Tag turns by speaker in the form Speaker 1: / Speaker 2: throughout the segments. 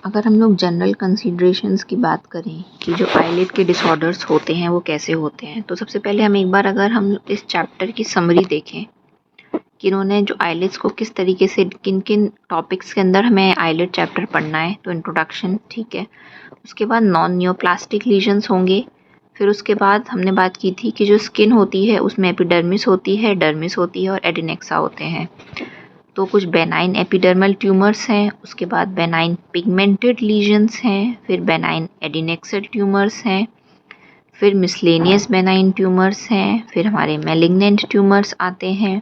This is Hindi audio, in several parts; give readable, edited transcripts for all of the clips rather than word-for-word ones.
Speaker 1: अगर हम लोग जनरल कंसीडरेशंस की बात करें कि जो आईलिड के डिसऑर्डर्स होते हैं वो कैसे होते हैं, तो सबसे पहले हम एक बार अगर हम इस चैप्टर की समरी देखें कि इन्होंने जो आईलिड्स को किस तरीके से किन किन टॉपिक्स के अंदर हमें आईलिड चैप्टर पढ़ना है, तो इंट्रोडक्शन ठीक है। उसके बाद नॉन नियोप्लास्टिक लीजन्स होंगे। फिर उसके बाद हमने बात की थी कि जो स्किन होती है उसमें एपिडर्मिस होती है, डर्मिस होती है और एडिनेक्सा होते हैं। तो कुछ बेनाइन एपिडर्मल ट्यूमर्स हैं, उसके बाद बेनाइन पिगमेंटेड लीजन्स हैं, फिर बेनाइन एडिनेक्सल ट्यूमर्स हैं, फिर मिसलेनियस बेनाइन ट्यूमर्स हैं, फिर हमारे मैलिग्नेंट ट्यूमर्स आते हैं,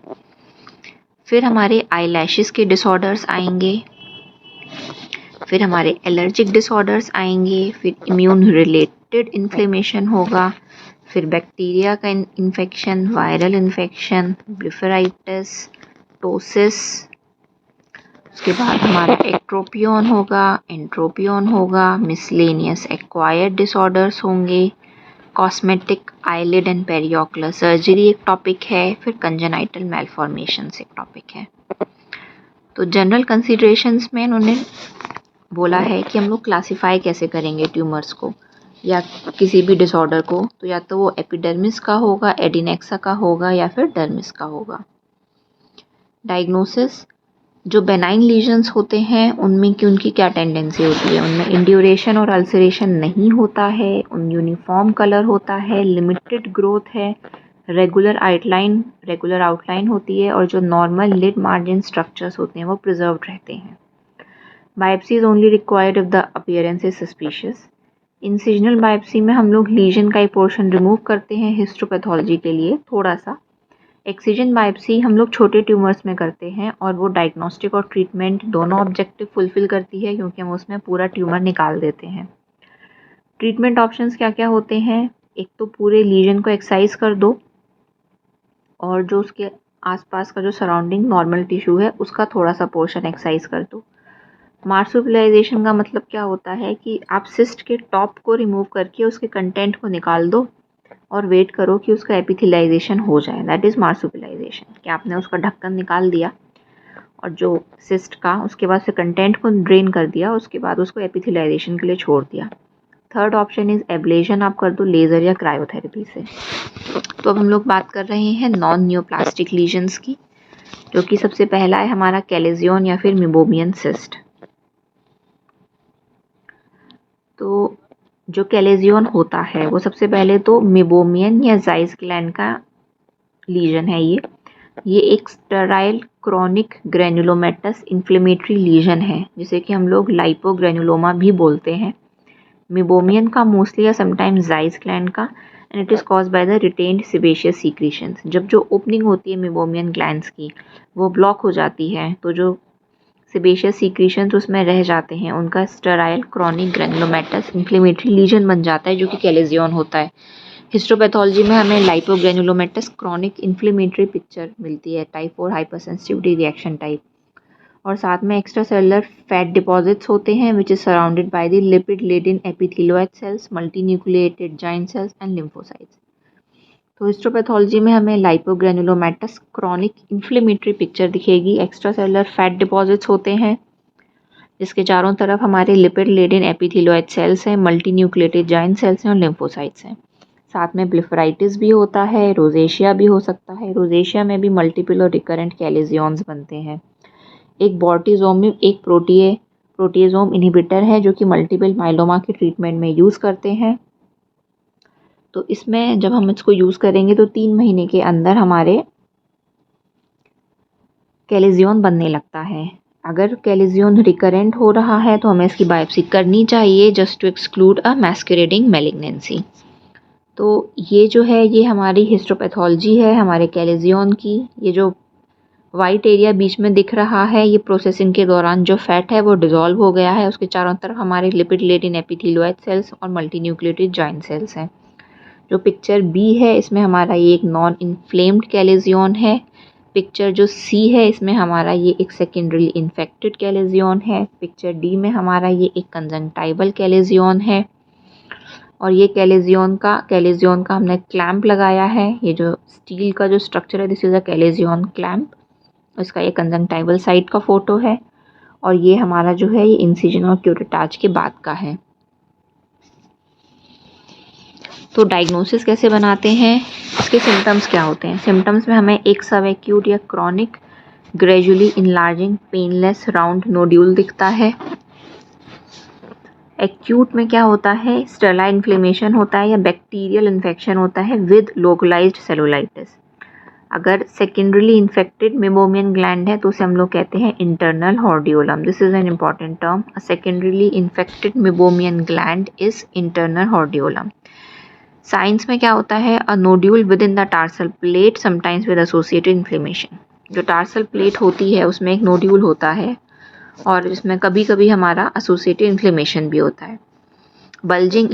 Speaker 1: फिर हमारे आईलैशेस के डिसऑर्डर्स आएंगे, फिर हमारे एलर्जिक डिसऑर्डर्स आएंगे, फिर इम्यून रिलेटेड इन्फ्लेमेशन होगा, फिर बैक्टीरिया का इन्फेक्शन, वायरल इन्फेक्शन, ब्लिफराइटिस, टोसिस। उसके बाद हमारा एक्ट्रोपियन होगा, एंट्रोपियन होगा, मिसलेनियस एक्वायर्ड डिसऑर्डर्स होंगे, कॉस्मेटिक आईलिड एंड पेरियोकुलर सर्जरी एक टॉपिक है, फिर कंजेनाइटल मैलफॉर्मेशंस एक टॉपिक है। तो जनरल कंसीडरेशंस में उन्होंने बोला है कि हम लोग क्लासिफाई कैसे करेंगे ट्यूमर्स को या किसी भी डिसऑर्डर को, तो या तो वो एपिडर्मिस का होगा, एडिनेक्सा का होगा या फिर डर्मिस का होगा। डायग्नोसिस, जो बेनाइन लीजन्स होते हैं उनमें की उनकी क्या टेंडेंसी होती है, उनमें इंड्यूरेशन और अल्सरेशन नहीं होता है, उन यूनिफॉर्म कलर होता है, लिमिटेड ग्रोथ है, रेगुलर आउटलाइन होती है और जो नॉर्मल लिड मार्जिन स्ट्रक्चर्स होते हैं वो प्रिजर्व्ड रहते हैं। Biopsy is only required if the appearance is suspicious. Incisional biopsy में हम लोग लीजन का एक पोर्शन रिमूव करते हैं हिस्टोपैथोलॉजी के लिए थोड़ा सा। एक्सिजन बायोप्सी हम लोग छोटे ट्यूमर्स में करते हैं और वो डायग्नोस्टिक और ट्रीटमेंट दोनों ऑब्जेक्टिव फुलफिल करती है क्योंकि हम उसमें पूरा ट्यूमर निकाल देते हैं। ट्रीटमेंट ऑप्शंस क्या क्या होते हैं, एक तो पूरे लीजन को एक्साइज कर दो और जो उसके आसपास का जो सराउंडिंग नॉर्मल टिश्यू है उसका थोड़ा सा पोर्शन एक्साइज कर दो। मार्सुपिलाइजेशन का मतलब क्या होता है कि आप सिस्ट के टॉप को रिमूव करके उसके कंटेंट को निकाल दो और वेट करो कि उसका एपिथेलाइजेशन हो जाए, दैट इज़ मार्सुपिलाइजेशन। कि आपने उसका ढक्कन निकाल दिया और जो सिस्ट का उसके बाद से कंटेंट को ड्रेन कर दिया, उसके बाद उसको एपिथेलाइजेशन के लिए छोड़ दिया। थर्ड ऑप्शन इज़ एब्लेशन, आप कर दो लेज़र या क्रायोथेरेपी से। तो अब हम लोग बात कर रहे हैं नॉन नियोप्लास्टिक लीजन्स की, जो कि सबसे पहला है हमारा कैलेजियन या फिर मिबोमियन सिस्ट। तो जो कैलेजियन होता है वो सबसे पहले तो मिबोमियन या जाइस ग्लैंड का लीजन है। ये एक sterile chronic granulomatous inflammatory lesion है जिसे कि हम लोग लाइपोग्रेनुलोमा भी बोलते हैं। मिबोमियन का मोस्टली या समटाइम्स जाइस ग्लैंड का, and it is caused by the retained sebaceous secretions. जब जो ओपनिंग होती है मिबोमियन ग्लैंड्स की वो ब्लॉक हो जाती है तो जो सेबेशियस सीक्रेशंस उसमें रह जाते हैं, उनका sterile chronic granulomatous inflammatory lesion बन जाता है जो कि कैलेजियन होता है। हिस्टोपैथोलॉजी में हमें लाइपोग्रेनुलोमेटस क्रॉनिक इन्फ्लेमेटरी पिक्चर मिलती है, टाइप 4 हाइपरसेंसिटिविटी रिएक्शन टाइप। और साथ में एक्स्ट्रा सेलुलर फैट डिपॉजिट्स होते हैं which is surrounded by the lipid laden epithelioid cells, multinucleated giant cells and lymphocytes. तो हिस्टोपैथोलॉजी में हमें लाइपोग्रेनुलोमेटस क्रॉनिक इन्फ्लेमेटरी पिक्चर दिखेगी। एक्स्ट्रा सेलुलर फैट डिपॉजिट्स होते हैं जिसके चारों तरफ हमारे लिपिड लेडन एपिथेलियोइड सेल्स हैं, मल्टीन्यूक्लिएटेड जाइंट सेल्स हैं और लिम्फोसाइट्स हैं। साथ में ब्लिफराइटिस भी होता है, रोजेशिया भी हो सकता है। रोजेशिया में भी मल्टीपल और रिकरेंट कैलेजियंस बनते हैं। एक बॉर्टिजोम में एक प्रोटीजोम इनहिबिटर है जो कि मल्टीपल माइलोमा के ट्रीटमेंट में यूज़ करते हैं। तो इसमें जब हम इसको यूज़ करेंगे तो 3 महीने के अंदर हमारे कैलेजियन बनने लगता है। अगर कैलेजियन रिकरेंट हो रहा है तो हमें इसकी बायोप्सी करनी चाहिए just to exclude a masquerading malignancy. तो ये जो है ये हमारी हिस्टोपैथोलॉजी है हमारे कैलेजियन की। ये जो वाइट एरिया बीच में दिख रहा है ये प्रोसेसिंग के दौरान जो फैट है वो डिसॉल्व हो गया है, उसके चारों तरफ हमारे लिपिड लेडन एपिथेलियोइड सेल्स और मल्टीन्यूक्लिएटेड जॉइंट सेल्स हैं। जो पिक्चर बी है इसमें हमारा ये एक नॉन इन्फ्लेम्ड कैलेजियन है। पिक्चर जो सी है इसमें हमारा ये एक सेकेंडरी इन्फेक्टेड कैलेजियन है। पिक्चर डी में हमारा ये एक कंजंक्टाइवल कैलेजियन है और ये कैलेजियन का हमने क्लैंप लगाया है। ये जो स्टील का जो स्ट्रक्चर है this is a chalazion clamp. इसका ये कंजंक्टाइवल साइड का फोटो है और ये हमारा जो है ये इंसिजन और क्यूरेटाज के बाद का है। तो डायग्नोसिस कैसे बनाते हैं, इसके सिम्टम्स क्या होते हैं। सिम्टम्स में हमें एक सब एक्यूट या chronic gradually enlarging painless round nodule दिखता है। एक्यूट में क्या होता है, स्टेरलाइन इन्फ्लेमेशन होता है या बैक्टीरियल इन्फेक्शन होता है विद लोकलाइज्ड सेलुलाइटिस। अगर सेकेंडरीली इन्फेक्टेड मेबोमियन ग्लैंड है तो उसे हम लोग कहते हैं internal hordeolum. This is an important term. A secondarily infected meibomian gland is internal hordeolum. Science में क्या होता है, a nodule within the tarsal plate sometimes with associated inflammation. जो टार्सल प्लेट होती है उसमें एक नोड्यूल होता है और इसमें कभी कभी हमारा एसोसिएटेड इन्फ्लेमेशन भी होता है। Bulging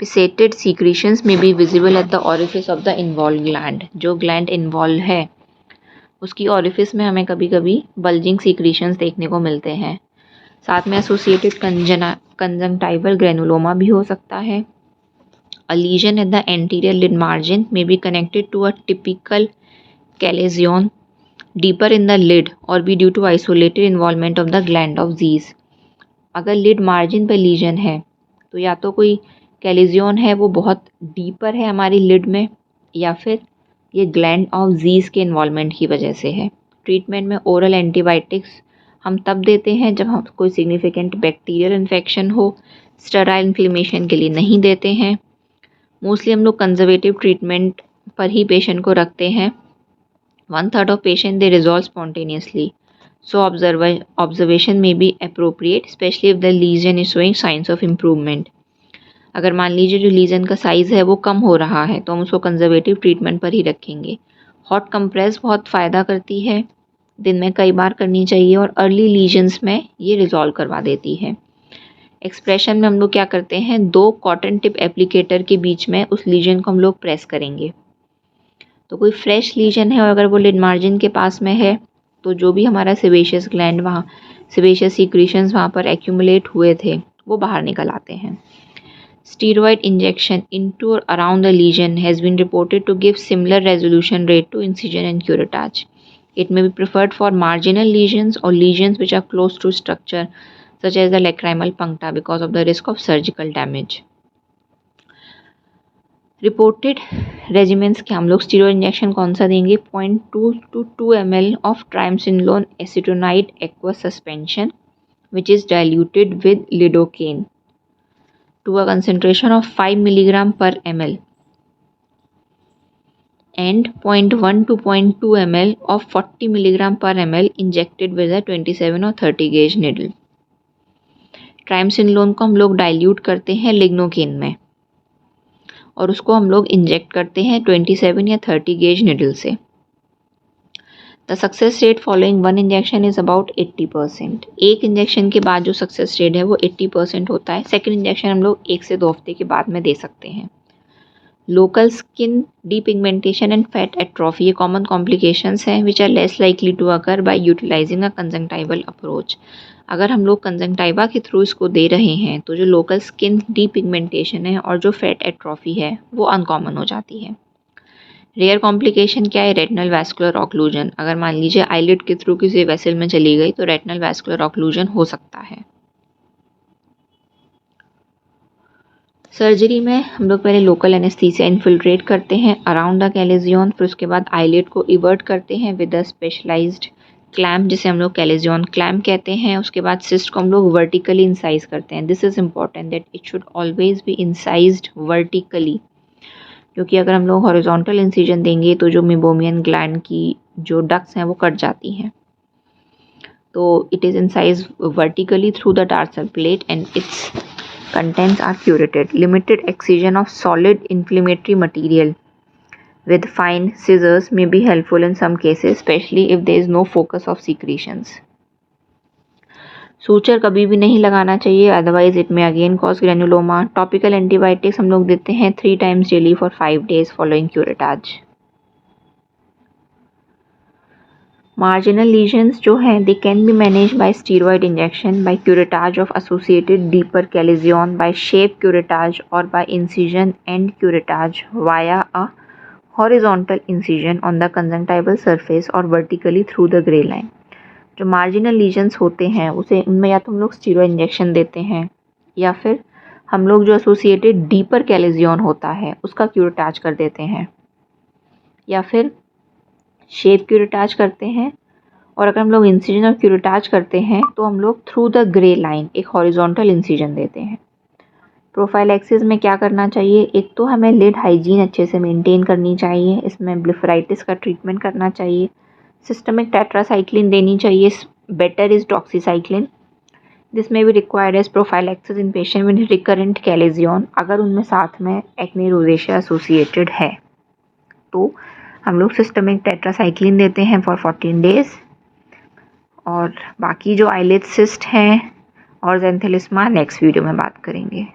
Speaker 1: inspissated secretions may be visible at the orifice of the involved gland। जो ग्लैंड इन्वॉल्व है उसकी ऑरिफिस में हमें कभी कभी बल्जिंग सीक्रीशंस देखने को मिलते हैं। साथ में एसोसिएटेड कंजंक्टिवल ग्रेनुलोमा भी हो सकता है। A lesion at the anterior lid margin may be connected to a typical chalazion deeper in the lid or be due to isolated involvement of the gland of Zeiss। अगर लिड मार्जिन पर लीजन है तो या तो कोई कैलेजियन है वो बहुत डीपर है हमारी लिड में, या फिर ये ग्लैंड ऑफ जीज के इन्वॉल्वमेंट की वजह से है। ट्रीटमेंट में ओरल एंटीबायोटिक्स हम तब देते हैं जब हम कोई सिग्निफिकेंट बैक्टीरियल इन्फेक्शन हो, स्टेराइल इन्फ्लेमेशन के लिए नहीं देते हैं। मोस्टली हम लोग कंजर्वेटिव ट्रीटमेंट पर ही पेशेंट को रखते हैं। 1/3 of patient they resolve spontaneously, so observation may be appropriate especially if the lesion is showing signs of improvement। अगर मान लीजिए जो लीजन का साइज़ है वो कम हो रहा है तो हम उसको कंजर्वेटिव ट्रीटमेंट पर ही रखेंगे। हॉट कंप्रेस बहुत फ़ायदा करती है, दिन में कई बार करनी चाहिए और अर्ली लीजन्स में ये रिजॉल्व करवा देती है। एक्सप्रेशन में हम लोग क्या करते हैं, 2 कॉटन टिप एप्लीकेटर के बीच में उस लीजन को हम लोग प्रेस करेंगे। तो कोई फ्रेश लीजन है और अगर वो लिड मार्जिन के पास में है तो जो भी हमारा सेबेशियस ग्लैंड वहाँ सेबेशियस सीक्रीशंस वहाँ पर एक्यूमुलेट हुए थे वो बाहर निकल आते हैं। स्टीरॉयड इंजेक्शन इनटू और around the lesion has been reported to give similar resolution rate to incision and curettage. It may be preferred for marginal lesions और lesions which are close to structure such as the lacrimal puncta because of the risk of surgical damage। Reported regiments के हम लोग स्टीरॉयड इंजेक्शन कौन सा देंगे, 0.2 to 2 ml of triamcinolone acetonide aqueous suspension which is diluted with lidocaine to a concentration of 5 mg per ml and 0.1 to 0.2 ml of 40 mg per ml injected with a 27 or 30 gauge needle। ट्राइमसिनोलोन को हम लोग डाइल्यूट करते हैं लिग्नोकेन में और उसको हम लोग इंजेक्ट करते हैं 27 या 30 गेज निडल से। The success rate following 1 injection is about 80%। एक इंजेक्शन के बाद जो सक्सेस रेट है वो 80% होता है। सेकेंड इंजेक्शन हम लोग 1 से 2 हफ्ते के बाद में दे सकते हैं। Local skin depigmentation and fat atrophy ये कॉमन कॉम्प्लिकेशंस हैं which are less likely to occur by utilising a conjunctival approach. अगर हम लोग कंजंक्टिवा के थ्रू इसको दे रहे हैं तो जो लोकल स्किन डीपिगमेंटेशन है और जो फैट एट्रोफी है वो अनकॉमन हो जाती है। रेयर कॉम्प्लिकेशन क्या है, रेटिनल वैस्कुलर ऑक्लूजन। अगर मान लीजिए आईलिड के थ्रू किसी वेसल में चली गई तो रेटिनल वैस्कुलर ऑक्लूजन हो सकता है। सर्जरी में हम लोग पहले लोकल एनेस्थीसिया इन्फिल्ट्रेट करते हैं अराउंड द कैलेजियन, फिर उसके बाद आईलिड को इवर्ट करते हैं विद अ स्पेशलाइज्ड क्लैम्प जिसे हम लोग कैलेजियन क्लैम्प कहते हैं। उसके बाद सिस्ट को हम लोग वर्टिकली इंसाइज करते हैं। This is important that it should always be incised vertically, क्योंकि अगर हम लोग हॉरिजॉन्टल इंसिजन देंगे तो जो मेबोमियन ग्लैंड की जो डक्ट्स हैं वो कट जाती हैं। तो it is incise vertically through the tarsal plate and it's contents are curated। Limited excision of solid inflammatory material with fine scissors may be helpful in some cases, especially if there is no focus of secretions। Suture कभी भी नहीं लगाना चाहिए, otherwise it may again cause granuloma. Topical antibiotics हम लोग देते हैं 3 times daily for 5 days following curettage. Marginal lesions जो हैं they can be managed by steroid injection, by curettage of associated deeper chalazion, by shape curettage और by incision and curettage via a horizontal incision on the conjunctival surface और vertically through the grey line. जो मार्जिनल लीजन्स होते हैं उसे उनमें या तो हम लोग स्टीरॉयड इंजेक्शन देते हैं या फिर हम लोग जो एसोसिएटेड डीपर कैलेजियन होता है उसका क्यूरेटाज कर देते हैं या फिर शेप क्यूरेटाज करते हैं। और अगर हम लोग इंसिजन और क्यूरेटाज करते हैं तो हम लोग थ्रू द ग्रे लाइन एक हॉरिजॉन्टल इंसिजन देते हैं। प्रोफाइलैक्सिस में क्या करना चाहिए, एक तो हमें लिड हाइजीन अच्छे से मेंटेन करनी चाहिए, इसमें ब्लिफराइटिस का ट्रीटमेंट करना चाहिए, सिस्टमिक टेट्रासाइक्लिन देनी चाहिए, बेटर इज डॉक्सीसाइक्लिन। दिस में भी required as prophylaxis in patient with recurrent chalazion, अगर उनमें साथ में एक्ने रोजेशिया एसोसिएटेड है तो हम लोग सिस्टमिक टेट्रासाइक्लिन देते हैं फॉर 14 डेज। और बाकी जो आईलिड सिस्ट हैं और ज़ेंथेलिस्मा नेक्स्ट वीडियो में बात करेंगे।